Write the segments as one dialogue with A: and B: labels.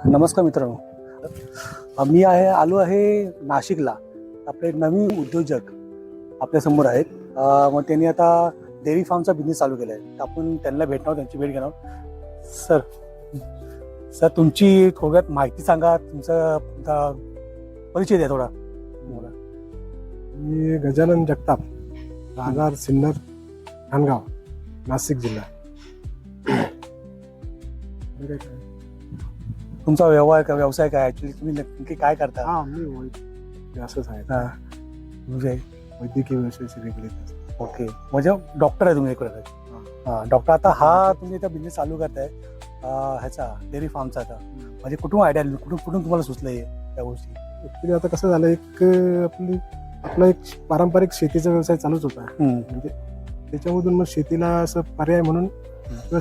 A: नमस्कार मित्रांनो, मी आलो आहे नाशिकला. आपले नवीन उद्योजक आपल्या समोर आहेत. मग त्यांनी आता डेअरी फार्मचा बिझनेस चालू केला आहे. तर आपण त्यांना भेटणार, त्यांची भेट घेणार. सर तुमची थोड्यात माहिती सांगा, तुमचा परिचय द्या थोडा.
B: मी गजानन जगताप, राहणार सिन्नर, खानगाव, नाशिक जिल्हा.
A: तुमचा व्यवसाय काय, ऍक्च्युली तुम्ही नक्की काय करता?
B: मी असंच आहे,
A: म्हणजे
B: वैद्यकीय व्यवसायाशी निगडीत.
A: ओके, म्हणजे डॉक्टर आहे तुम्ही इकडे? हां, डॉक्टर. आता तुम्ही इथं बिझनेस चालू करताय ह्याचा डेअरी फार्मचा. आता म्हणजे कुठून आयडिया, कुठून तुम्हाला सुचलं हे त्या गोष्टी?
B: ऍक्च्युली आता कसं झालं, आपला एक पारंपरिक शेतीचा व्यवसाय चालूच होता. म्हणजे त्याच्यामधून मग शेतीला असं पर्याय म्हणून किंवा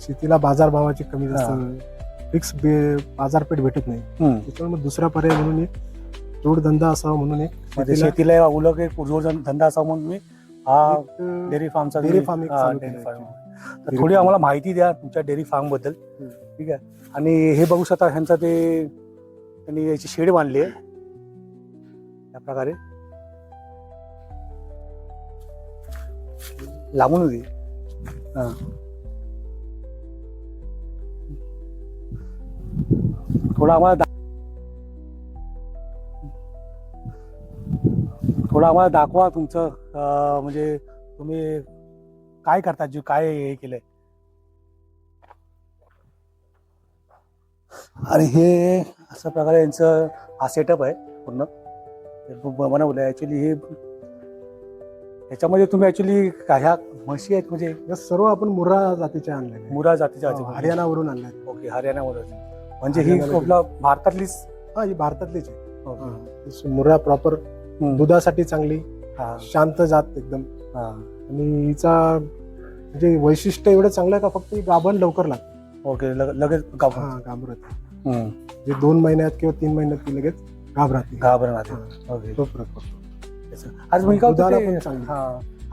B: शेतीला बाजारभावाची कमी जास्त फिक्स बाजारपेठ भेटत नाही. त्याच्यामुळे मग दुसरा पर्याय म्हणून एक जोडधंदा असावा म्हणून एक
A: म्हणजे शेतीला उलट एक जोडधंदा असावा म्हणून मी हा डेअरी फार्मचा
B: डेअरी फार्म.
A: तर थोडी आम्हाला माहिती द्या तुमच्या डेअरी फार्म बद्दल. ठीक आहे. आणि हे बघू शकता, ह्यांचा त्यांनी याची शेड बांधली आहे या प्रकारे. लांबून होती. थोडं आम्हाला दाखवा तुमचं, म्हणजे तुम्ही काय करता, काय हे केलंय. आणि हे अशा प्रकारे यांचं हा सेटअप आहे पूर्ण बनवलं आहे. ऍक्च्युली हे ह्याच्यामध्ये तुम्ही ऍक्च्युली ह्या म्हशी आहेत, म्हणजे
B: या सर्व आपण मुर्रा जातीच्या आणल्या,
A: मुरा जातीच्या,
B: हरियाणावरून आणल्या.
A: ओके, हरियाणावरून. म्हणजे ही आपल्या भारतातलीच?
B: हा, ही भारतातलीच आहे. मुर्रा प्रॉपर दुधासाठी चांगली, शांत जात एकदम. आणि हिचा म्हणजे वैशिष्ट्य एवढं चांगलं आहे का फक्त गाभण लवकर लागते.
A: ओके, लगेच
B: घाबरत. जे 2 महिन्यात किंवा 3 महिन्यात ती लगेच घाबरत.
A: ओके,
B: तो फरक पडतो.
A: आज मी काय
B: दुधाला पण चांगली.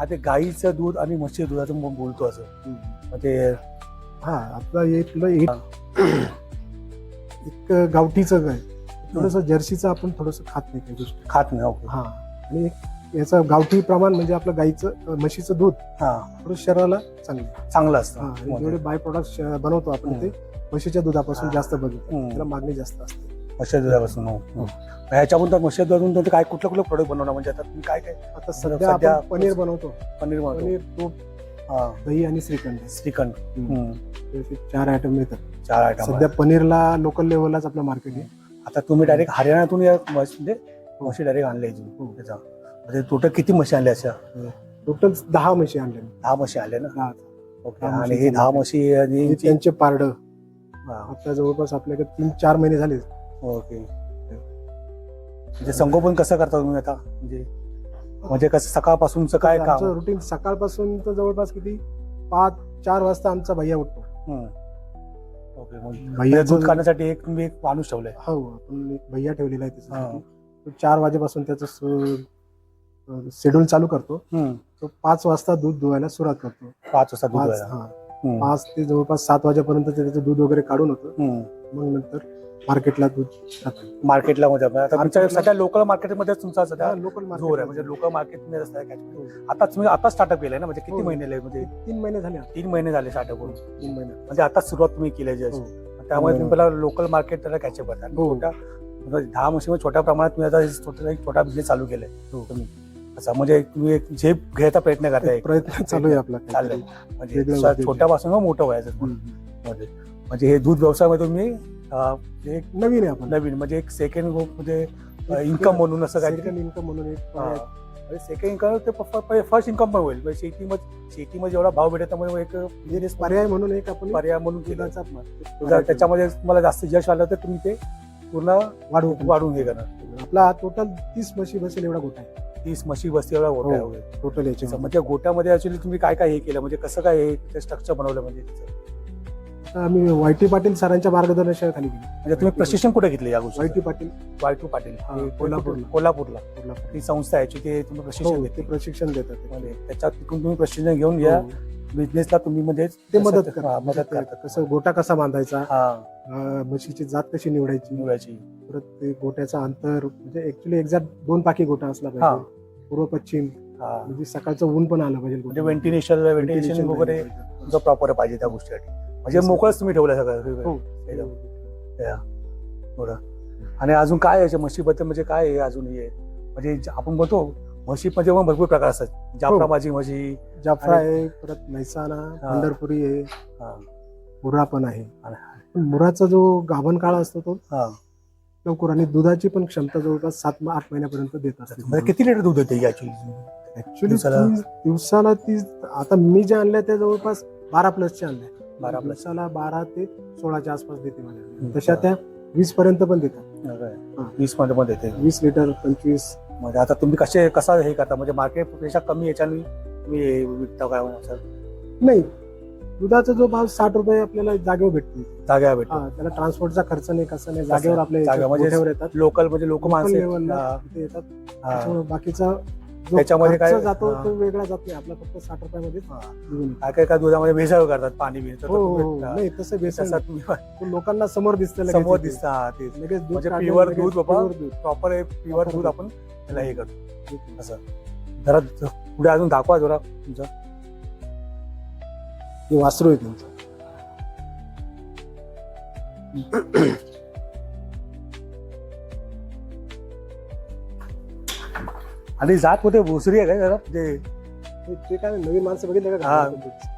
A: आता गाईचं दूध आणि म्हशीचं दुधाचं बोलतो असं, म्हणजे
B: आपला एक गावठीचं काय थोडस जर्सीचं आपण थोडस खात नाही काही गोष्टी.
A: खात नाही. ओके.
B: आणि याचं गावठी प्रमाण म्हणजे आपलं गाईचं म्हशीचं दूध थोडं शरीराला चांगलं असतं. जेवढे बाय प्रोडक्ट बनवतो आपण ते म्हशीच्या दुधापासून जास्त बनवतो, त्याला मागणी जास्त असते
A: म्हशीच्या दुधापासून. ह्याच्याबद्दल म्हशीच्या दुधातून काय कुठलं प्रोडक्ट बनवणार, म्हणजे आता तुम्ही काय
B: आता सध्या आपण पनीर बनवतो.
A: पनीर,
B: तूप, दही आणि श्रीखंड 4 आयटम मिळतात.
A: 4 आयटम.
B: सध्या पनीरला लोकल लेवललाच आपलं मार्केट आहे.
A: आता तुम्ही डायरेक्ट हरियाणातून या म्हशी डायरेक्ट आणल्या त्याचा, म्हणजे टोटल किती म्हशी आणल्या अशा?
B: टोटल 10 म्हशी आणल्या.
A: 10 म्हशी आणल्या ना? ओके. आणि हे 10 म्हशी आणि
B: त्यांचे पारड आता जवळपास आपल्याकडे 3-4 महिने झाले.
A: ओके. म्हणजे संगोपन कसं करता तुम्ही आता, म्हणजे कसं सकाळपासूनचं काय काम?
B: रुटीन सकाळपासून तर जवळपास किती 5-4 वाजता आमचा भैया उठतो.
A: ओके. भैया दूध काढण्यासाठी एक माणूस ठेवलाय?
B: हो, आपण एक भैया ठेवलेला आहे त्याच्यासाठी. 4 वाजेपासून त्याचं शेड्यूल चालू करतो. तो 5 वाजता दूध धुवायला सुरुवात करतो.
A: 5 वाजता दूध धुवायला?
B: 5 ते जवळपास 7 वाजेपर्यंत त्याचं दूध वगैरे काढून होतं. मग नंतर मार्केटला दूध जातं.
A: मार्केटला मध्ये आता तुमच्या सध्या लोकल मार्केटमध्ये तुमचा सध्या
B: लोकल
A: जोर आहे, म्हणजे लोकल मार्केटमध्ये आता तुम्ही आता स्टार्टअप केलंय ना? म्हणजे किती महिने? म्हणजे
B: 3 महिने झाले.
A: 3 महिने झाले स्टार्टअप करून.
B: 3 महिने
A: म्हणजे आता सुरुवात तुम्ही केली आहे. त्यामुळे तुम्ही पहिला लोकल मार्केट त्याला कॅचअप करता. छोट्या 10 म्हशीमध्ये छोट्या प्रमाणात तुम्ही आता एक छोटा बिझनेस चालू केलाय तुम्ही. असं म्हणजे तुम्ही एक झेप घ्यायचा प्रयत्न करताय.
B: प्रयत्न चालू आहे आपला.
A: चाललंय म्हणजे छोट्यापासून मोठं व्हायचं. म्हणजे हे दूध व्यवसायामध्ये तुम्ही एक
B: नवीन आहे आपण.
A: नवीन म्हणजे एक सेकंड म्हणजे इन्कम म्हणून असं काय
B: इन्कम म्हणून एक
A: सेकंड इन्कम ते फर्स्ट इन्कम पण होईल. शेतीमध्ये जेवढा भाव भेटेल त्यामुळे एक
B: पर्याय म्हणून एक आपण
A: पर्याय म्हणून केला. त्याच्यामध्ये तुम्हाला जास्त यश आलं तर तुम्ही ते पूर्ण वाढवून हे करणार.
B: आपला टोटल 30 म्हशी बसेल एवढा गोठा आहे.
A: 30 म्हशी बसते एवढा गोठा आहे
B: टोटल याच्या.
A: म्हणजे गोट्यामध्ये ऍक्च्युली तुम्ही काय काय हे केलं, म्हणजे कसं काय हे स्ट्रक्चर बनवलं? म्हणजे
B: आता आम्ही वाय.टी. पाटील सरांच्या मार्गदर्शनाखाली गेलो.
A: म्हणजे तुम्ही प्रशिक्षण कुठे घेतले या गोष्टी?
B: वाय.टी. पाटील
A: वाय.टू पाटील
B: हा,
A: हे
B: कोल्हापूरला.
A: कोल्हापूरला
B: कोल्हापूर.
A: ही संस्था आहे ते तुम्ही प्रशिक्षण
B: हो,
A: घेतले
B: ते प्रशिक्षण देतात.
A: म्हणजे त्याच्यात तिकडून तुम्ही प्रशिक्षण घेऊन या
B: हो.
A: बिझनेसला तुम्ही म्हणजे
B: ते मदत
A: हा,
B: करतात.
A: मदत
B: ते
A: करतात
B: कसं गोटा कसा बांधायचा,
A: हा
B: म्हशीची जात कशी निवडायची,
A: निवडायची
B: परत ते गोट्याचा अंतर म्हणजे ऍक्च्युली एक्झॅक्ट 2 पाकी गोटा असला
A: हा.
B: पाहिजे, पूर्व पश्चिम,
A: हा
B: म्हणजे सकाळचं ऊन पण आलं पाहिजे
A: म्हणजे
B: गोट्यामध्ये.
A: व्हेंटिलेशन
B: Ventilation
A: वगैरे
B: झालं पाहिजे.
A: तुमचं प्रॉपर पाहिजे त्या गोष्टीसाठी म्हणजे
B: Yes.
A: मोकळच तुम्ही ठेवलं सगळं
B: हो.
A: एकदम. थोडं आणि अजून काय याच्या म्हशीबद्दल म्हणजे काय आहे अजून हे म्हणजे आपण बोलतो म्हशी म्हणजे मग भरपूर प्रकार असतात जाफरा माझी म्हशी
B: जाफरा आहे, परत म्हैसाणा,
A: हा.
B: पंढरपुरी आहे,
A: हा.
B: मुर्रा पण आहे. पण मुर्राचा जो गाभण काळ असतो तो
A: हा
B: लवकर आणि दुधाची पण क्षमता जवळपास 7-8 महिन्यापर्यंत देत असते.
A: म्हणजे किती लिटर दूध येते ऍक्च्युली
B: ऍक्च्युली
A: दिवसाला?
B: दिवसाला ती आता मी जे आणल्या त्या जवळपास 12+ आणल्या.
A: 12 plus.
B: दिवसाला 12 ते 16च्या आसपास देते माझ्या.
A: हम्म.
B: तशा त्या 20 पर्यंत पण देतात.
A: 20 मध्ये पण येते
B: 20 लिटर 25.
A: म्हणजे आता तुम्ही कसा हे करता म्हणजे मार्केट पेक्षा कमी याच्याने तुम्ही हे विकता काय असं
B: नाही, दुधाचा जो भाव 60 रुपये आपल्याला जागेवर भेटतो.
A: जागा भेटतो
B: हा, त्याला ट्रान्सपोर्टचा खर्च नाही, कसं नाही, जागेवर आपल्या
A: जागा म्हणजे
B: गोठ्यावर येतात.
A: लोकल म्हणजे लोक माणसं
B: लेवलला
A: हा,
B: इथे येतात.
A: हा.
B: त्याच्यामुळे बाकीचा जो
A: त्याच्यामध्ये काय-
B: खर्च जातो
A: हा.
B: तो वेगळा जात नाही. आपला फक्त 60 रुपयामध्ये
A: हा.
B: निघून.
A: काय दुधामध्ये भेसळ करतात पाणी बिन
B: हो, हो, हो. नाही तसं बेसन
A: तुम्ही
B: लोकांना समोर दिसतं लगेच
A: समोर
B: इथे.
A: दिसता हा, तेच
B: लगेच दूध
A: म्हणजे
B: काढलं,
A: pure
B: लगेच
A: दूध बाबा.
B: pure दूध.
A: प्रॉपर प्युअर
B: Proper
A: दूध
B: दूध.
A: आपण त्याला हे करतो असं जरा पुढे अजून दाखवा जरा तुमचं
B: हे वासरू आहे त्यांचं.
A: आणि जात मध्ये भोसरी आहे काय जरा ते
B: ते काय नवीन माणसं बघितलं का?
A: हा.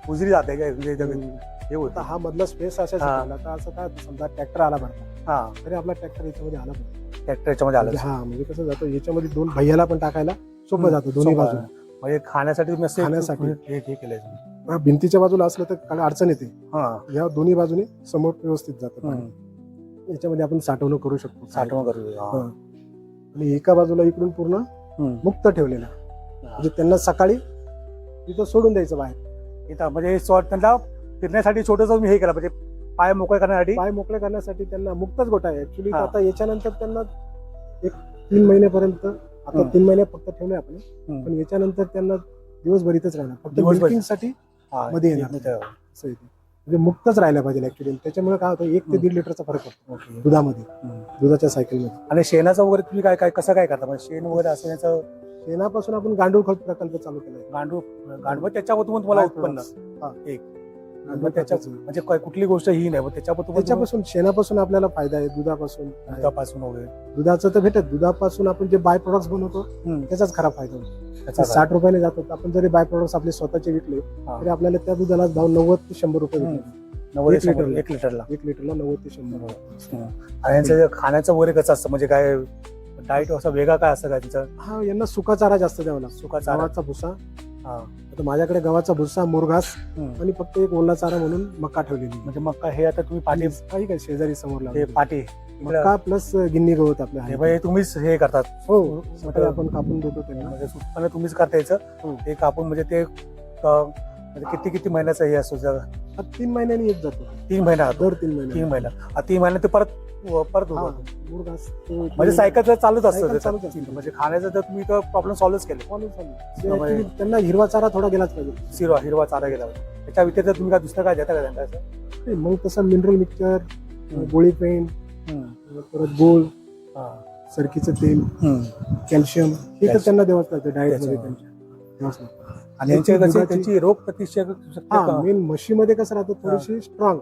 A: भोसरी जात आहे काय म्हणजे इथं हे
B: आता
A: होतं
B: हा मधला स्पेस असाच
A: हा.
B: आता असं काय समजा ट्रॅक्टर आला भरता
A: हा
B: तरी आपला ट्रॅक्टर याच्यामध्ये आला पाहिजे.
A: ट्रॅक्टरच्या मध्ये
B: म्हणजे
A: आलं
B: हा म्हणजे कसं जातं याच्यामध्ये 2 भैयाला पण टाकायला सोपं जातं दोन्ही
A: सोपं
B: बाजूला.
A: म्हणजे खाण्यासाठी तुम्ही असं
B: खाण्यासाठी.
A: हे केलंय तुम्ही.
B: भिंतीच्या बाजूला असलं तर काय अडचण येते.
A: हा
B: या दोन्ही बाजूने समोर व्यवस्थित जातं पाणी.
A: हम्म.
B: याच्यामध्ये आपण साठवणूक करू शकतो.
A: साठवण करू
B: हा. आणि एका बाजूला इकडून पूर्ण मुक्त ठेवलेला म्हणजे त्यांना सकाळी तिथं सोडून द्यायचं बाहेर.
A: इथं म्हणजे त्यांना फिरण्यासाठी छोटस मी हे केलं म्हणजे पाय मोकळे करण्यासाठी
B: पाय मोकळे करण्यासाठी त्यांना मुक्तच गोठा आहे ऍक्च्युली.
A: हा.
B: आता याच्यानंतर त्यांना एक 3 महिन्यापर्यंत आता 3 महिने फक्त ठेवले आपण. पण याच्यानंतर त्यांना दिवसभर इथंच राहणार फक्त
A: दिवसभर.
B: milking साठी
A: हा,
B: मध्ये येणार.
A: इथं.
B: असं येते. म्हणजे मुक्तच राहायला पाहिजे ऍक्च्युली. त्याच्यामुळे काय होतं 1 ते 1.5 लिटरचा फरक पडतो
A: ओके.
B: दुधामध्ये,
A: हम्म.
B: दुधाच्या सायकलमध्ये.
A: आणि शेणाचं वगैरे तुम्ही काय कसं काय करता म्हणजे शेण वगैरे असं याचं
B: शेणापासून आपण गांडूळ खत प्रकल्प चालू केलाय.
A: गांडूळ त्याच्यापासून तुम्हाला उत्पन्न
B: हा.
A: एक
B: गांडूळ
A: त्याच्या
B: खताचं.
A: म्हणजे कुठली गोष्ट ही नाही पण त्याच्यापासून
B: त्याच्यापासून शेणापासून आपल्याला फायदा आहे. दुधापासून आहे.
A: दुधापासून वगैरे
B: दुधाचं तर भेटत. दुधापासून आपण जे बाय प्रोडक्ट्स बनवतो
A: हम्म.
B: त्याचाच खरा फायदा होतो.
A: त्याचा
B: 60 रुपयाने जातो. आपण जरी बाय प्रोडक्ट्स आपले स्वतःचे विकले
A: हा.
B: तरी आपल्याला त्या दुधाला भाव 90 ते 100 रुपये
A: हम्म.
B: भेटतो.
A: 90
B: एक लिटरला.
A: 1 लिटरला
B: 1 लिटरला 90 ते 100.
A: आणि यांचं जे खाण्याचं वगैरे कसं असतं म्हणजे काय डाएट असं वेगळा काय असतं काय तिचं
B: हा, यांना सुका चारा जास्त द्यावा लागतो.
A: सुका चारा
B: गव्हाचा भुसा.
A: हा.
B: आता माझ्याकडे गव्हाचा भुसा, मुरघास
A: हम्म.
B: आणि फक्त एक ओला चारा म्हणून मका ठेवलेली.
A: म्हणजे मग काय हे आता तुम्ही पाठी
B: काही काय शेजारी समोर
A: हे
B: लावलेली.
A: पाठी
B: मका प्लस गिन्नी गवत आपल्या
A: हे
B: आहे.
A: बाई तुम्हीच हे करतात
B: हो, सकाळी आपण कापून देतो त्यांना.
A: म्हणजे उत्पन्न तुम्हीच करता यायचं
B: हो.
A: ते कापून म्हणजे ते म्हणजे किती महिन्याचं हे असतो जरा
B: हा 3 महिन्यांनी येत जातो.
A: 3 महिना
B: दर 3 महिने.
A: 3 महिना 3 महिन्यात ते परत परत
B: हा,
A: होतं.
B: मुरघास तो
A: म्हणजे सायकल तर चालूच असतं
B: सायकल
A: त्याचं.
B: चालूच असतं.
A: म्हणजे खाण्याचं तर तुम्ही तर प्रॉब्लेम सॉल्व्हच केले
B: चालू चालू. ते
A: त्यामुळे-
B: actually त्यांना हिरवा चारा थोडा गेलाच पाहिजे.
A: हिरवा चारा गेला होता. त्याच्या व्यतिरिक्त तुम्ही काय दुसरं काय देता का त्यांना असं?
B: ते मग तसं मिनरल मिक्सचर,
A: हम्म.
B: गोळी पेंट,
A: हम्म.
B: परत गोळ,
A: हा.
B: सरकीचं तेल,
A: हम्म.
B: कॅल्शियम हे तर
A: Calcium.
B: त्यांना द्यावंच लागतं डाएट मध्ये
A: त्याच्यामुळे.
B: त्यांच्या. द्यावंच लागतं.
A: आणि यांची कशी
B: दुधाची-
A: त्यांची रोग प्रतिशत
B: हा, मेन म्हशीमध्ये कसं राहतं थोडीशी स्ट्रॉंग,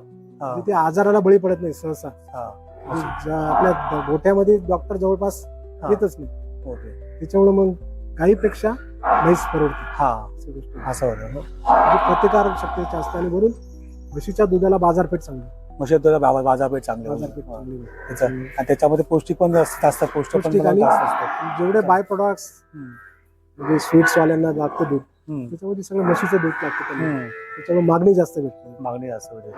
B: ते आजाराला बळी पडत नाही सहसा. म्हणजे आपल्या गोठ्यामध्ये डॉक्टर जवळपास
A: हा.
B: येतच नाही.
A: ओके
B: त्याच्यामुळे मग गाईपेक्षा म्हैस परवडते.
A: हा
B: अशी गोष्ट आहे.
A: असं होतं
B: म्हणजे प्रतिकारक शक्ती जास्त आणि वरून म्हशीच्या दुधाला बाजारपेठ चांगली.
A: म्हशीचं बाजारपेठ चांगली
B: बाजारपेठ
A: हा.
B: चांगली.
A: त्याचं- आणि त्याच्यामध्ये पौष्टिक पण जास्त असतात पौष्टिक पण
B: पौष्टिक आणि
A: जास्त असतात
B: जेवढे बाय प्रोडक्ट्स
A: हम्म.
B: म्हणजे स्वीट्स वाल्यांना लागतं दूध,
A: हम्म.
B: त्याच्यामध्ये सगळं म्हशीचं दूध लागतं त्यांना.
A: हम्म.
B: त्याच्यामुळे मागणी जास्त भेटते.
A: मागणी जास्त होते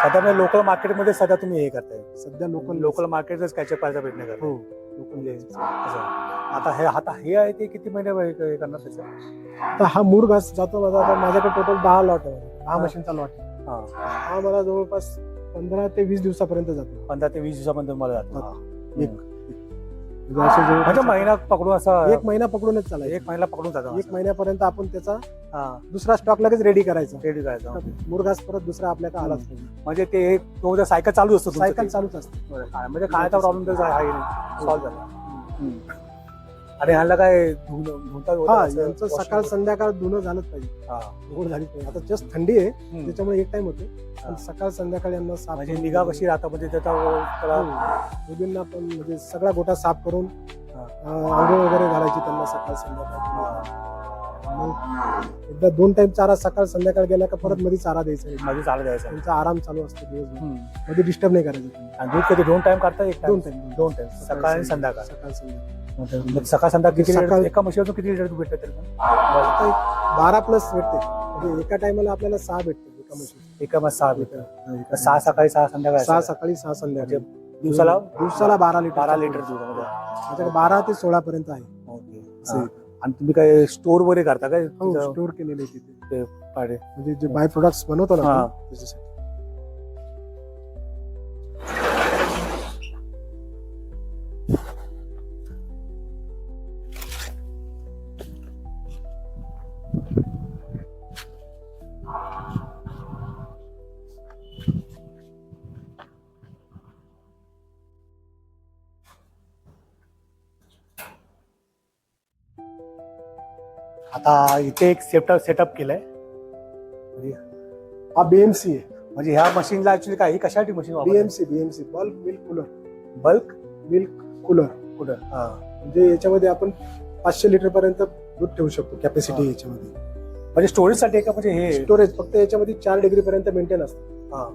A: सध्या लोकल मार्केटमध्ये सध्या तुम्ही हे करताय
B: सध्या
A: लोकल मार्केटच कॅचअप करायचा प्रयत्न करताय
B: हो लोकल
A: असं. आता हे आहे ते किती महिने हे करणार त्याचं
B: आता हा मूर घास जातो माझा. आता माझ्याकडे टोटल 10 लॉट आहे. 10
A: हा.
B: मशीनचा लॉट आहे.
A: हा
B: हा मला जवळपास 15 ते 20 दिवसापर्यंत जातो.
A: 15 ते 20 दिवसापर्यंत मला जातो.
B: हा.
A: हम्म.
B: एक म्हणजे असे जवळपास
A: म्हणजे महिना पकडून असा
B: एक महिना पकडूनच चालायचं.
A: एक महिना पकडून जातो.
B: एक महिन्यापर्यंत आपण त्याचा
A: हा
B: दुसरा स्टॉक लगेच रेडी करायचा.
A: रेडी करायचं.
B: मुरघास परत दुसरा आपल्याकडे आलाच पाहिजे.
A: म्हणजे ते तुमचं सायकल चालू असतं तुमचं
B: सायकल
A: ते.
B: चालूच असते.
A: म्हणजे खाण्याचा प्रॉब्लेम तर सॉल्व्ह झाला. आणि ह्याला काय धुता
B: हा यांचं सकाळ संध्याकाळ धुणं झालंच पाहिजे. धुवून झालीच पाहिजे. आता जस्ट थंडी आहे त्याच्यामुळे एक टाइम होते. पण सकाळ संध्याकाळ यांना साफ
A: म्हणजे निगा कशी राहता म्हणजे त्याचा
B: मुलींना पण म्हणजे सगळा गोटा साफ करून आंघोळ वगैरे घालायची त्यांना सकाळ संध्याकाळ. मग एकदा 2 टाइम चारा सकाळ संध्याकाळ गेला का परत मध्ये चारा द्यायचा.
A: मध्ये चालू द्यायचं.
B: त्यांचा आराम चालू असतो दिवसभर. मध्ये डिस्टर्ब नाही करायचं.
A: आणि दूध कधी 2 टाइम काढता? एक
B: दोन
A: टाइम.
B: टाइम.
A: 2 टाइम सकाळ आणि संध्याकाळ.
B: सकाळ संध्याकाळ.
A: सकाळ संध्याकाळ किती
B: सकाळ-
A: एका म्हशीवरून किती लिटर दूध भेटतं तरी पण?
B: आता एक 12 प्लस भेटते. म्हणजे एका टायमाला आपल्याला 6 भेटते एका म्हशीचं.
A: एका मध्ये 6 लिटर. 6 सकाळी 6 संध्याकाळी
B: 6 सकाळी 6 संध्याकाळी.
A: दिवसाला
B: दिवसाला 12 लिटर.
A: 12 लिटर दूध मध्ये.
B: माझ्याकडे 12 ते 16 पर्यंत आहे.
A: ओके. आणि तुम्ही काय स्टोर वगैरे करता काय?
B: हो स्टोर केलेले तिथे
A: पाडे
B: म्हणजे जे बाय प्रोडक्ट्स बनवतो ना
A: हा.
B: आपण, त्याच्यासाठी.
A: आता इथे एक सेटअप केलंय.
B: हा बीएमसी आहे.
A: म्हणजे ह्या मशीनला ऍक्च्युली काय ही कशासाठी machine
B: BMC bulk milk cooler.
A: Bulk
B: milk cooler
A: कुठं? हा
B: म्हणजे याच्यामध्ये आपण 500 लिटर पर्यंत दूध ठेवू शकतो. कॅपॅसिटी याच्यामध्ये.
A: म्हणजे स्टोरेज साठी का म्हणजे हे
B: स्टोरेज फक्त याच्यामध्ये 4 डिग्री पर्यंत मेंटेन असतं.
A: हा.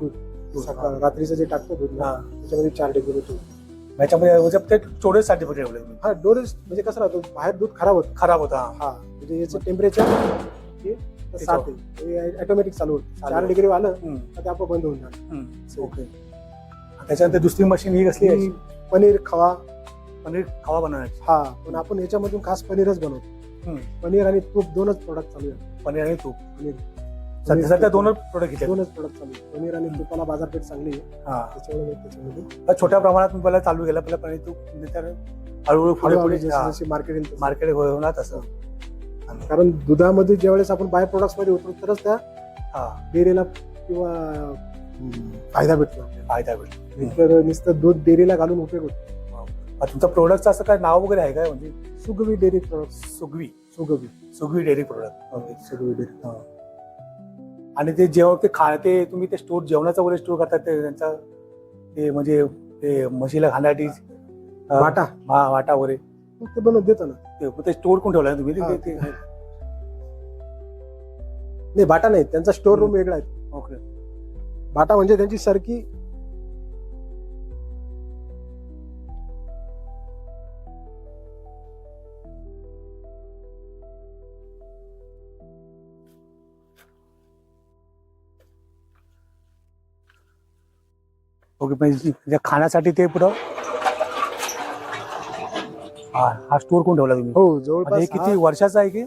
B: सकाळ रात्रीचं जे टाकतो दूध ना,
A: हा.
B: त्याच्यामध्ये 4 डिग्री ठेवतो.
A: याच्यामध्ये म्हणजे ते स्टोरेज साठी पण ठेवलंय तुम्ही.
B: हा डोरेज म्हणजे कसं राहतो बाहेर दूध खराब होतं.
A: खराब होता.
B: हा म्हणजे याचं टेम्परेचर 7 आहे. ऑटोमॅटिक चालू होतं. 4 डिग्री आलं तर ते आपोआप बंद होऊन जातं.
A: ओके. त्याच्यानंतर दुसरी मशीन ही कसली आहे?
B: ही पनीर खवा.
A: पनीर खवा बनवण्याची.
B: हा पण आपण याच्यामधून खास पनीरच बनवतो. पनीर आणि तूप 2च प्रोडक्ट चालू आहे.
A: पनीर आणि तूप.
B: पनीर
A: सध्या 2च प्रोडक्ट घेतले.
B: 2च प्रोडक्ट चालू आहे. पनीर आणि तुपाला बाजारपेठ चांगली आहे.
A: हा.
B: त्याच्यामध्ये
A: छोट्या प्रमाणात मी पहिला चालू केलं. पहिला पनीर तूप नंतर हळूहळू पुढे
B: मार्केटिंग
A: मार्केट होणार तसं.
B: कारण दुधामध्ये ज्यावेळेस आपण बाय प्रोडक्ट्स मध्ये उतरू तरच त्या डेअरीला किंवा फायदा भेटतो.
A: फायदा भेटतो.
B: तर नुसतं दूध डेअरीला घालून उपयोग होतो.
A: तुमचं प्रोडक्टचं असं काय नाव वगैरे आहे काय? म्हणजे
B: Sugavi dairy product.
A: Sugavi dairy product. Okay.
B: Sugavi dairy.
A: आणि ते जेवण ते तुम्ही ते स्टोर जेवणाचं वगैरे स्टोर करतात ते त्यांचा ते म्हणजे ते म्हशीला खाण्यासाठी वाटा वगैरे
B: ते बनवून देतो ना.
A: ते स्टोर कोण ठेवलाय तुम्ही?
B: नाही बाटा नाही, त्यांचा स्टोर रूम वेगळा आहे.
A: ओके.
B: बाटा म्हणजे त्यांची सरकी.
A: ओके. म्हणजे खाण्यासाठी ते पुढं हा स्टोर कोण ठेवला तुम्ही?
B: हो जवळपास
A: हे किती वर्षाचा आहे की?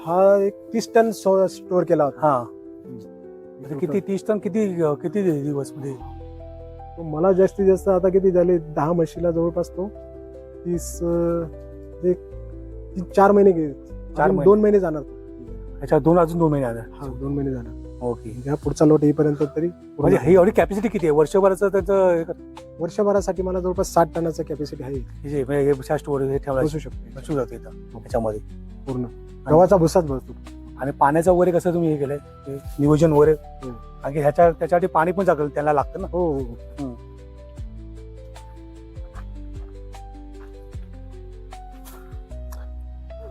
B: हा एक 30 टन स्टोर केला होता.
A: हा. किती 30 टन किती किती दिवस मध्ये?
B: मला जास्तीत जास्त आता किती झाले 10 म्हशीला जवळपास तो 30 4 महिने गेले. 2 महिने जाणार.
A: अच्छा अजून 2 महिने जाणार.
B: हा 2 महिने जाणार.
A: ओके.
B: ह्या पुढचा लोट येईपर्यंत तरी
A: म्हणजे ही एवढी कॅपॅसिटी किती आहे वर्षभराचं त्याचं?
B: वर्षभरासाठी मला जवळपास 60 टनाचं कॅपॅसिटी आहे.
A: स्टोर हे ठेवला
B: बसू शकतो.
A: बसू जातो इथं त्याच्यामध्ये
B: पूर्ण गव्हाचा भुसाच भरतो.
A: आणि पाण्याचं वगैरे कसं तुम्ही हे केलंय नियोजन वगैरे? कारण की त्याच्यासाठी पाणी पण जागल त्यांना लागतं ना.
B: हो.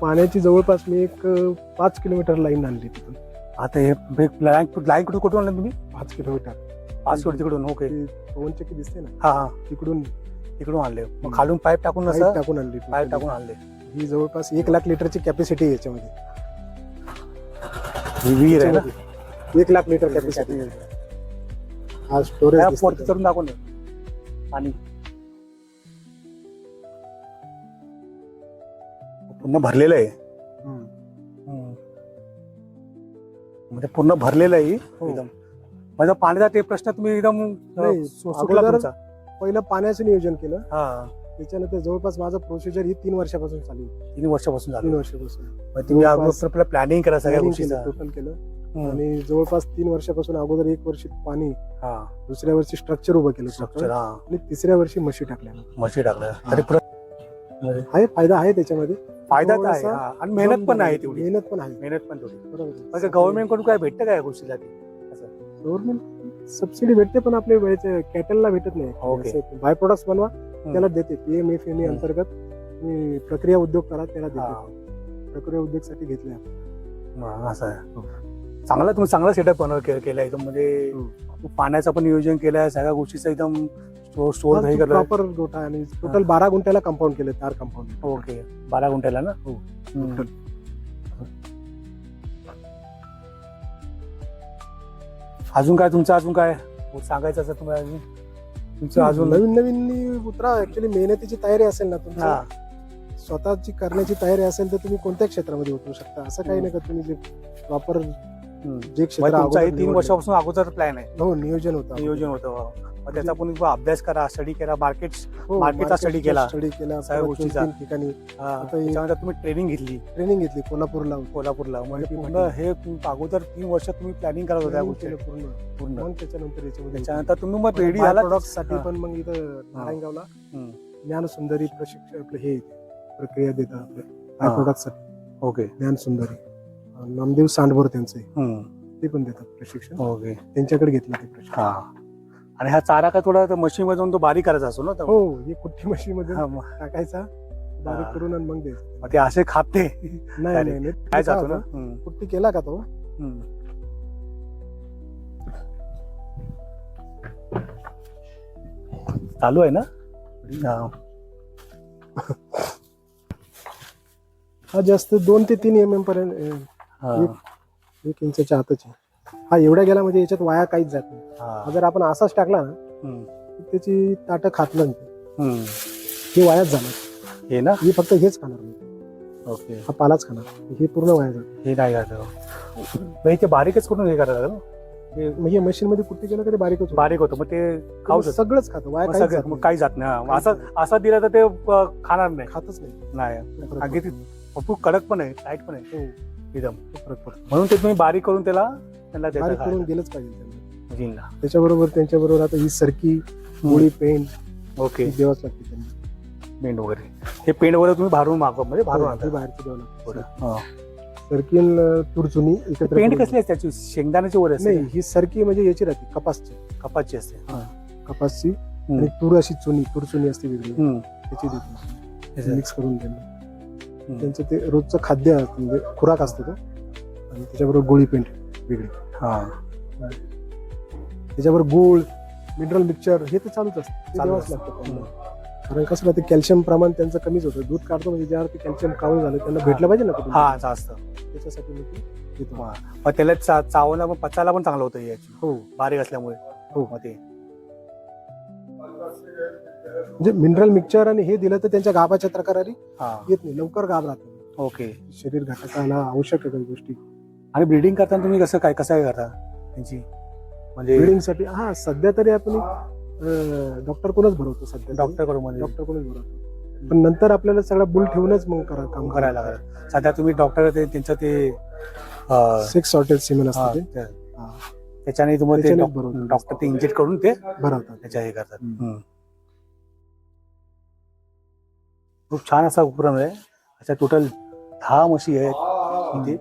B: पाण्याची जवळपास मी एक 5 किलोमीटर लाईन आणली तिथून.
A: आता हे लाईन कुठून आणलं तुम्ही?
B: 5 किलोमीटर.
A: 5 किलोमीटर तिकडून. ओके.
B: पवन चक्की दिसते ना.
A: हा
B: तिकडून
A: आणले. मग खालून पाईप टाकून
B: आणली.
A: पाईप टाकून आणले.
B: ही जवळपास 1 लाख लिटरची कॅपॅसिटी आहे याच्यामध्ये.
A: विहीर आहे ना?
B: 1 लाख लिटर कॅपॅसिटी. हा स्टोरेज
A: करून दाखवून पाणी पूर्ण भरलेलं आहे. म्हणजे पूर्ण भरलेलं आहे एकदम. म्हणजे पाण्याचा ते प्रश्न तुम्ही एकदम
B: नाही,
A: सुटला
B: अगोदर
A: तुमचा.
B: पहिलं पाण्याचं नियोजन केलं.
A: हा
B: त्याच्यानंतर जवळपास माझं प्रोसिजर ही 3 वर्षापासून चालू आहे.
A: 3 वर्षापासून
B: 3
A: झालं.
B: वर्षापासून
A: मग तुम्ही अगोदर प्लॅनिंग करा सगळ्या गोष्टीचा.
B: टोटल केलं. आणि जवळपास 3 वर्षापासून अगोदर 1 वर्षी पाणी,
A: हा
B: दुसऱ्या वर्षी स्ट्रक्चर उभं केलं
A: स्ट्रक्चर. हा
B: आणि तिसऱ्या वर्षी म्हशी टाकल्या.
A: म्हशी टाकलं तरी
B: आहे फायदा आहे त्याच्यामध्ये.
A: फायदा तर आहे.
B: थोडासा
A: हा. आणि मेहनत पण आहे तेवढी.
B: मेहनत पण आहे.
A: मेहनत पण थोडी.
B: बरोबर.
A: गव्हर्नमेंट कडून काय भेटतं काय या गोष्टीला?
B: गव्हर्नमेंट सबसिडी भेटते पण आपल्या कॅटलला भेटत
A: ओके.
B: नाही. बाय प्रोडक्ट्स बनवा त्याला देते. PMFME अंतर्गत मी प्रक्रिया उद्योग करा त्याला देते. प्रक्रिया उद्योग साठी घेतले आपण.
A: असं आहे. चांगला तुम्ही चांगला सेटअप केलाय एकदम. म्हणजे पाण्याचं पण नियोजन केलंय, सगळ्या गोष्टीचं एकदम स्टोर हे करलं.
B: प्रॉपर गोठा आणि टोटल 12 गुंठ्याला कंपाऊंड केलं. 4 कंपाऊंड.
A: ओके. 12 गुंठ्याला ना?
B: हो.
A: अजून काय सांगायचं असं तुम्हाला अजून? तुमचं अजून
B: नवीन नवीन उतरा. ऍक्च्युली मेहनतीची तयारी असेल ना तुमची, स्वतःची करण्याची तयारी असेल तर तुम्ही कोणत्या क्षेत्रामध्ये उतरू शकता. असं काही नाही का तुम्ही जे प्रॉपर जे क्षेत्र
A: तुमचा 3 वर्षापासून अगोदर प्लॅन आहे.
B: हो, नियोजन होतं.
A: मग त्याचा पण अभ्यास करा, स्टडी करा, मार्केटचा स्टडी
B: स्टडी
A: केला
B: केला
A: सगळ्या गोष्टीचा.
B: 2-3 ठिकाणी
A: त्याच्यानंतर तुम्ही ट्रेनिंग घेतली
B: कोल्हापूरला.
A: म्हणजे पूर्ण हे अगोदर 3 वर्ष तुम्ही प्लॅनिंग करत होता त्या गोष्टी पूर्ण.
B: मग
A: त्याच्यानंतर तुम्ही मग रेडी झाला
B: प्रोडक्ट साठी पण मग इथं नारायणगावला ज्ञान सुंदरी प्रशिक्षण आपलं हे प्रक्रिया देतात आपल्या प्रोडक्ट साठी.
A: ओके.
B: ज्ञान सुंदरी नामदेव सांडभोर त्यांचं ते पण देतात प्रशिक्षण.
A: ओके.
B: त्यांच्याकडे घेतलं ते प्रशिक्षण.
A: हा. आणि हा चारा का थोडा मशीन मध्ये जाऊन तो बारीक करायचा असतो ना?
B: हो, हे कुट्टी मशीन मध्ये टाकायचा, बारीक करून आणि मग द्यायचं.
A: मग ते असे खाते
B: नाही
A: काय जातो ना?
B: कुट्टी केला का तो
A: चालू आहे ना?
B: हा जास्त 2 ते 3 mm पर्यंत 1 इंचाच्या आतच आहे. हा एवढ्या गेला म्हणजे याच्यात वाया काहीच जात नाही. हा जर आपण असाच टाकला ना त्याची ताटं खात नाही. हे वायाच जाणार. हे ना, हे फक्त हेच खाणार नाही. ओके. हा पालाच खाणार. हे पूर्ण वाया जाणार. हे नाही खात. ते बारीकच करून हे करायला म्हणजे मशीन मध्ये कुट्टी केलं तरी बारीक होतं. मग ते खाऊ सगळंच खातं. वाया मग काही जात नाही. असा दिला तर ते खाणार नाही. खातच नाही. अगदी भरपूर कडक पण आहे, टाईट पण आहे एकदम. म्हणून ते तुम्ही बारीक करून त्यांना करून दिलंच पाहिजे. त्याच्याबरोबर त्यांच्याबरोबर आता ही सरकी, गोळी, पेंट ओके देवाच लागते त्यांना. पेंट वगैरे हे पेंट वगैरे तुम्ही बाहेरून मागवा, म्हणजे बाहेरची द्यावं लागतं. सरकी तुरचुनी एकत्र. पेंट कसली असते त्याची? शेंगदाण्याची वगैरे असते? नाही, ही सरकी म्हणजे याची राहते, कपासची असते. कपासची. आणि तूर अशी तुरचुनी असते वेगळी, त्याची देतो मिक्स करून त्यांना. त्यांचं ते रोजचं खाद्य म्हणजे खुराक असतं तो. आणि त्याच्याबरोबर गोळी पेंट वेगळी. त्याच्यावर गुळ, मिनरल मिक्सचर हे तर चालूच असतं. द्यावंच लागतं. कारण कसं राहतं, कॅल्शियम प्रमाण त्यांचं कमीच होतं. दूध काढतो म्हणजे ज्यावर कॅल्शियम कमी झालं त्यांना भेटलं पाहिजे ना कुठून. हा जास्त. त्याच्यासाठी मी ते देतो. मग त्याला चावला पण पचायला पण चांगलं होतं याची. हो, बारीक असल्यामुळे. हो, मग ते म्हणजे मिनरल मिक्सचर आणि हे दिलं तर त्यांच्या गाभाच्या तक्रारी येत नाही, लवकर गाभ राहतो. ओके. शरीर घटकाला आवश्यक आहे काही गोष्टी. आणि ब्रीडिंग करताना तुम्ही कसं काय करता त्यांची? म्हणजे ब्रीडिंग साठी सध्या तरी आपण डॉक्टर कोणच भरवतो. सध्या डॉक्टर कोणच भरवतो. पण नंतर आपल्याला सगळा बुल ठेवूनच मग काम करायला लागेल. सध्या तुम्ही डॉक्टर त्यांचं ते 6 सॉर्टेड सिमेन असतं त्याच्याने तुम्हाला डॉक्टर ते इंजेक्ट करून ते भरवतात, त्याच्या हे करतात. खूप छान असा उपक्रम आहे. अशा टोटल 10 म्हशी आहेत इथे.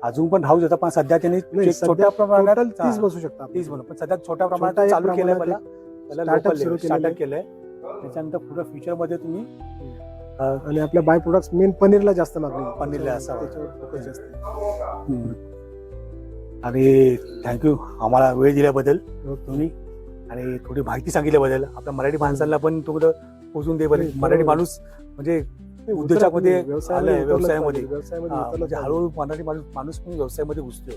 B: अजून पण राहू शकतात, पण सध्या त्यांनी छोट्या प्रमाणात 30 बसू शकतात. 30 पण सध्या छोट्या प्रमाणात चालू केलंय. स्टार्टअप केलंय. त्याच्यानंतर पुढे फ्युचर मध्ये तुम्ही आणि आपल्या बाय प्रोडक्ट्स मेन पनीरला जास्त मागणी. पनीरला असावं. आणि थँक्यू आम्हाला वेळ दिल्याबद्दल तुम्ही, आणि थोडी माहिती सांगितल्याबद्दल. आपल्या मराठी माणसाला पण तुम्हाला पोहोचून दे. मराठी माणूस म्हणजे उद्योजकामध्ये, व्यवसायामध्ये हळूहळू मराठी माणूस पण व्यवसायामध्ये घुसतोय.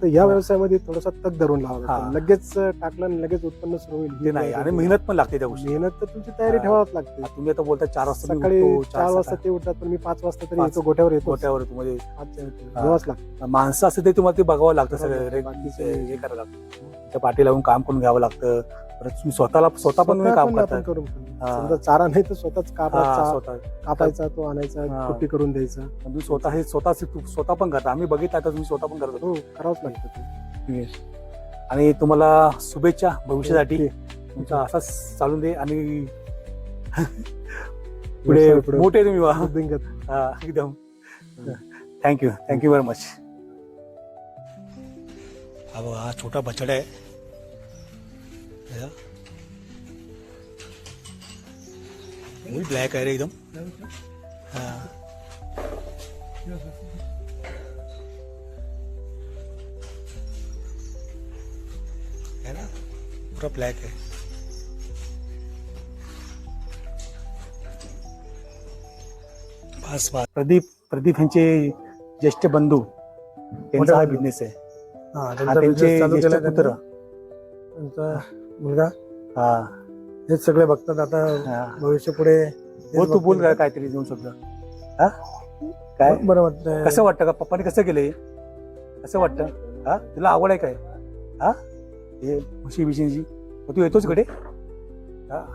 B: फक्त या व्यवसायामध्ये थोडासा तग धरून लावा
A: हा.
B: लागतो. लगेच टाकलं आणि लगेच उत्पन्न सुरू होईल
A: ते नाही आणि मेहनत पण लागते त्या गोष्टी.
B: मेहनत तर तुमची तयारी
A: हा.
B: ठेवावीच लागते.
A: तुम्ही आता बोलता 4 वाजता मी
B: सकाळी
A: उठतो,
B: 4 वाजता ते उठतात पण मी 5 वाजता तरी
A: 5
B: येतो गोठ्यावर येतो.
A: गोट्यावर तुम्ही
B: जेवाच लागतं.
A: माणसं असते ते तुम्हाला ते बघावं लागतं सगळं
B: बाकीचे
A: हे करावं लागतं. त्या पाठी लावून काम करून घ्यावं लागतं. परत तुम्ही स्वतः पण तुम्ही काम
B: आपण
A: करता.
B: करून
A: हा.
B: समजा चारा नाही तर स्वतःच
A: स्वतः
B: कापायचा तो आणायचा
A: हा.
B: कुट्टी करून द्यायचा.
A: तुम्ही स्वतः पण करता. आम्ही बघितलं आता तुम्ही स्वतः पण करत होतो.
B: हो करावंच लागतं ते.
A: आणि तुम्हाला शुभेच्छा भविष्यासाठी.
B: ओके.
A: तुमचा असाच चालून दे आणि पुढे मोठे तुम्ही व्हा.
B: दिंगत.
A: हा, एकदम थँक्यू व्हेरी मच. हा बघा हा छोटा बछडा आहे. ब्लॅक आहे रे एकदम. हा है ना पूरा ब्लॅक आहे. बस प्रदीप यांचे ज्येष्ठ बंधू त्यांचा हा बिझनेस आहे. हा, त्यांचे ज्येष्ठ पुत्र
B: त्यांचा मुलगा
A: हा
B: हेच सगळे बघतात आता
A: हा.
B: भविष्य पुढे.
A: तू बोल काय काहीतरी दोन शब्द. हा काय
B: बरं वाटतं.
A: कसं वाटतं का पप्पाने कसं केलंय कसं वाटतं. हा तुला आवड आहे काय. हा हे म्हशी बिशींची मग तू येतोच कडे.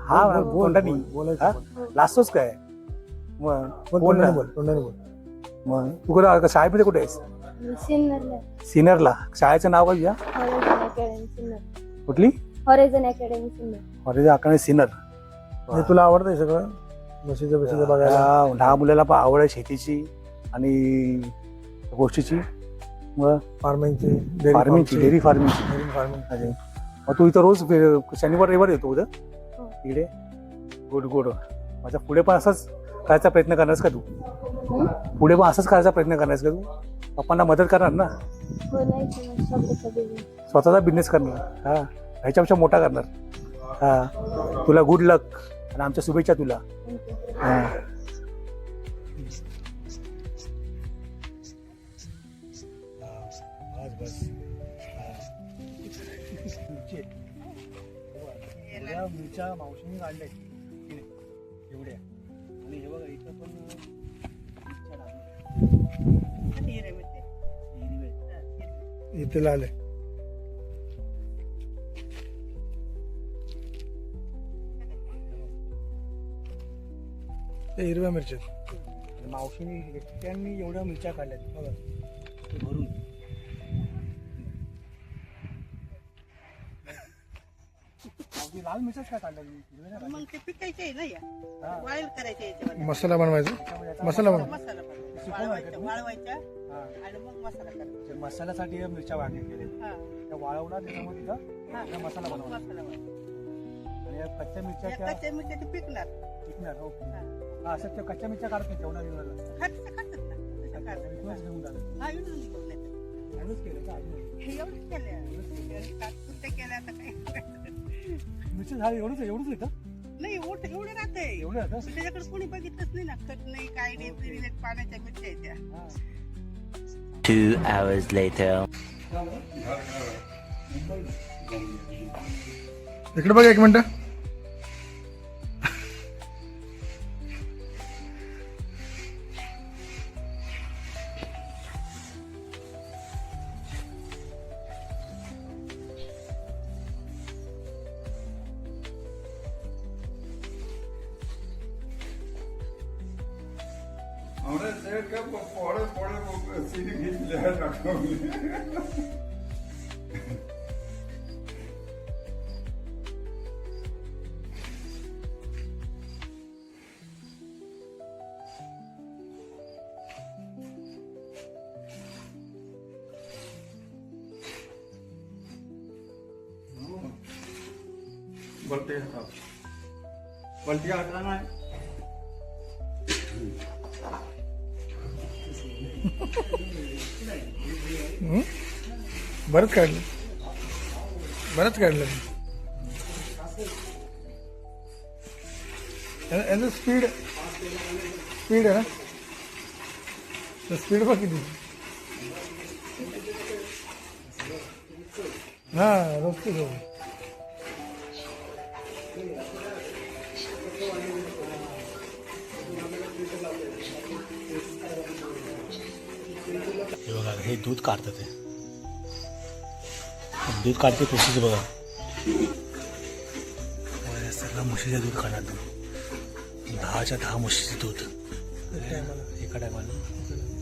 A: हा तोंडानी हा लास्टच काय मग बोल ना. मग तू कुठं शाळेमध्ये कुठे आहेस. सिनियरला. शाळेचं नाव काय तुझ्या. कुठली
C: हॉरिझॉन अकॅडमी सिनियर.
A: अरे अकरावी सिनियर.
B: तुला आवडतंय सगळं म्हशीचं बघायला.
A: लहान मुलाला पण आवड आहे शेतीची आणि गोष्टीची. मग
B: फार्मिंगची
A: डेअरी फार्मिंगची. मग तू इथं रोज शनिवार रविवार येतो उद्या इकडे. गुड माझ्या पुढे पण असंच करायचा प्रयत्न करणारस का तू. पुढे पण असंच करायचा प्रयत्न करणारस का तू. पप्पांना मदत करणार ना. स्वतःचा बिझनेस करणार. हा ह्याच्यापेक्षा मोठा करणार. हा तुला गुड लक आणि आमच्या शुभेच्छा तुला. हा बस मिरच्या मावशीने काढल्या एवढ्या. आणि हे बघा इथं पण
B: इथे लावले. ते हिरव्या मिरच्या
A: मावशीने एकट्यांनी एवढ्या मिरच्या काढल्यात बघा ते भरून. लाल मिरच्याच काय काढल्या.
D: मग ते पिकायचे ना या वाळेल करायचे याच्यामध्ये.
B: मसाला बनवायचा. मसाला बनव.
D: मसाला वाळवायच्या आणि मग मसाला करायचा.
A: मसाल्यासाठी या मिरच्या वाळल्या गेल्या त्या वाळवणार त्याच्यामध्ये तिथं मसाला बनवला. आणि या कच्च्या मिरच्या त्या
D: कच्च्या मिरच्या ते पिकणार.
A: विकणार. हो असं त्या कच्च्या मिरच्या काढत नाही जेवणा बिवणाला.
D: खातात ना तसं खातात.
A: इथूनच घेऊन जातात.
D: हा इकडून घेऊन येतात.
A: एवढंच केलं का
D: हे एवढंच केलं. तात्पुरते केलं आता काय.
A: मिरची झाड एवढंच आहे का.
D: नाही एवढं राहते.
A: एवढं राहतं.
D: त्याच्याकडे कोणी बघितलंच नाही ना. खत नाही काय नाही पाण्याच्या मिरच्या आहेत त्या.
E: 2 hours later.
B: इकडे बघ एक मिनिट.
F: हमने सेठ का पौड़े सीढ़ी खींच लिया डॉक्टर ने. बल्टिया हटाना है.
B: बरंच काढलं. याचं स्पीड आहे ना. स्पीड बघ किती. हा रोजची घेऊ.
A: हे बघा हे दूध काढतात ते दूध काढते प्रोसेस बघा. सगळं म्हशीचं दूध काढणार 10च्या 10 म्हशीचं दूध एका टायमाला.